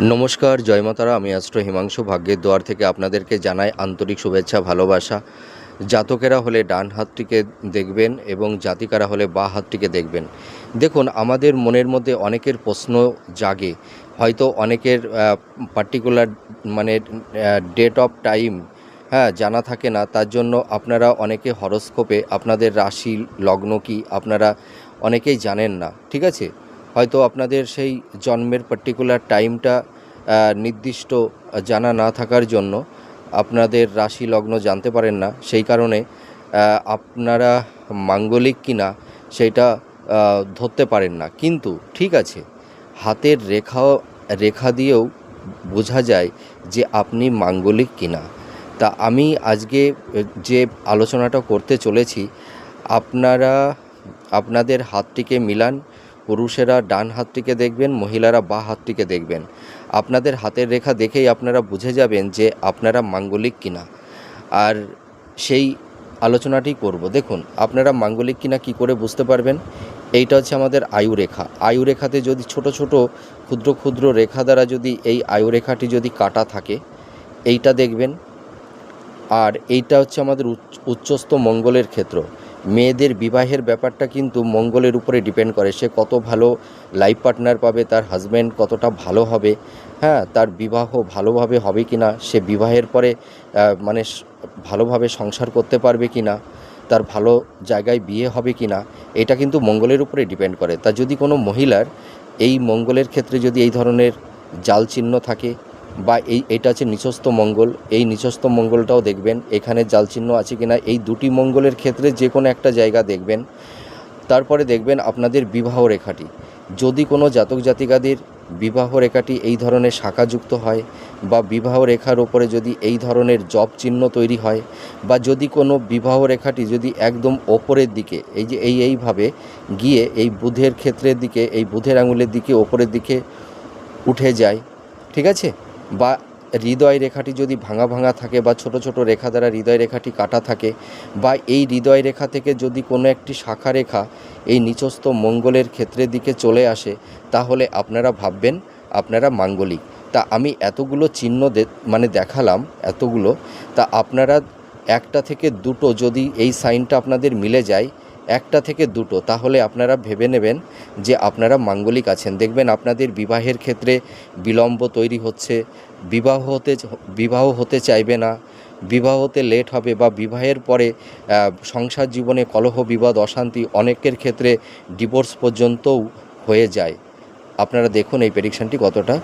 নমস্কার, জয় মাতারা। আমি অ্যাস্ট্রো হিমাংশু ভাগ্যের দুয়ার থেকে আপনাদেরকে জানাই আন্তরিক শুভেচ্ছা, ভালোবাসা। জাতকেরা হলে ডান হাতটিকে দেখবেন এবং জাতিকারা হলে বাঁ হাতটিকে দেখবেন। দেখুন, আমাদের মনের মধ্যে অনেকের প্রশ্ন জাগে, হয়তো অনেকের পার্টিকুলার মানে ডেট অফ টাইম জানা থাকে না। তার জন্য আপনারা অনেকে হরোস্কোপে আপনাদের রাশি লগ্ন কি আপনারা অনেকেই জানেন না, ঠিক আছে। হয়তো আপনাদের সেই জন্মের পার্টিকুলার টাইমটা নির্দিষ্ট জানা না থাকার জন্য আপনাদের রাশি লগ্ন জানতে পারেন না। সেই কারণে আপনারা মাঙ্গলিক কিনা সেইটা ধরতে পারেন না। কিন্তু ঠিক আছে, হাতের রেখা দিয়েও বোঝা যায় যে আপনি মাঙ্গলিক কিনা। তা আমি আজকে যে আলোচনাটা করতে চলেছি, আপনারা আপনাদের হাতটিকে মিলান। পুরুষেরা ডান হাতটিকে দেখবেন, মহিলারা বাঁ হাতটিকে দেখবেন। আপনাদের হাতের রেখা দেখেই আপনারা বুঝে যাবেন যে আপনারা মাঙ্গলিক কিনা। আর সেই আলোচনাটি করব। দেখুন, আপনারা মাঙ্গলিক কিনা কি করে বুঝতে পারবেন? এইটা হচ্ছে আমাদের আয়ুরেখা। আয়ুরেখাতে যদি ছোট ছোট ক্ষুদ্র ক্ষুদ্র রেখা দ্বারা যদি এই আয়ুরেখাটি যদি কাটা থাকে, এইটা দেখবেন। আর এইটা হচ্ছে আমাদের উচ্চস্থ মঙ্গলের ক্ষেত্র। মেয়েদের বিবাহের ব্যাপারটা কিন্তু মঙ্গলের উপরে ডিপেন্ড করে। সে কত ভালো লাইফ পার্টনার পাবে, তার হাজব্যান্ড কতটা ভালো হবে, তার বিবাহ ভালোভাবে হবে কি না, সে বিবাহের পরে মানে ভালোভাবে সংসার করতে পারবে কি না, তার ভালো জায়গায় বিয়ে হবে কি না, এটা কিন্তু মঙ্গলের উপরে ডিপেন্ড করে। তা যদি কোনো মহিলার এই মঙ্গলের ক্ষেত্রে যদি এই ধরনের জাল চিহ্ন থাকে, বা এইটা আছে নিচস্থ মঙ্গল, এই নিচস্থ মঙ্গলটাও দেখবেন এখানে জাল চিহ্ন আছে কিনা। এই দুটি মঙ্গলের ক্ষেত্রে যে কোনো একটা জায়গা দেখবেন। তারপরে দেখবেন আপনাদের বিবাহ রেখাটি, যদি কোনো জাতক জাতিকাদের বিবাহ রেখাটি এই ধরনের শাখাযুক্ত হয়, বা বিবাহ রেখার ওপরে যদি এই ধরনের জপ চিহ্ন তৈরি হয়, বা যদি কোনো বিবাহ রেখাটি যদি একদম ওপরের দিকে এই যে এইভাবে গিয়ে এই বুধের ক্ষেত্রের দিকে, এই বুধের আঙুলের দিকে ওপরের দিকে উঠে যায়, ঠিক আছে, বা হৃদয় রেখাটি যদি ভাঙা ভাঙা থাকে, বা ছোট ছোট রেখা দ্বারা হৃদয় রেখাটি কাটা থাকে, বা এই হৃদয় রেখা থেকে যদি কোনো একটি শাখা রেখা এই নিচস্থ মঙ্গলের ক্ষেত্রের দিকে চলে আসে, তাহলে আপনারা ভাববেন আপনারা মাঙ্গলিক। তা আমি এতগুলো চিহ্ন দেখালাম এতগুলো। তা আপনারা একটা থেকে দুটো যদি এই সাইনটা আপনাদের মিলে যায়, একটা থেকে দুটো, তাহলে আপনারা ভেবে নেবেন যে আপনারা মাঙ্গলিক আছেন। দেখবেন আপনাদের বিবাহের ক্ষেত্রে বিলম্ব তৈরি হচ্ছে, বিবাহ হতে চাইবে না, বিবাহ হতে লেট হবে, বা বিবাহের পরে সংসার জীবনে কলহ বিবাদ অশান্তি, অনেকের ক্ষেত্রে ডিভোর্স পর্যন্তও হয়ে যায়। আপনারা দেখুন এই প্রেডিকশানটি কতটা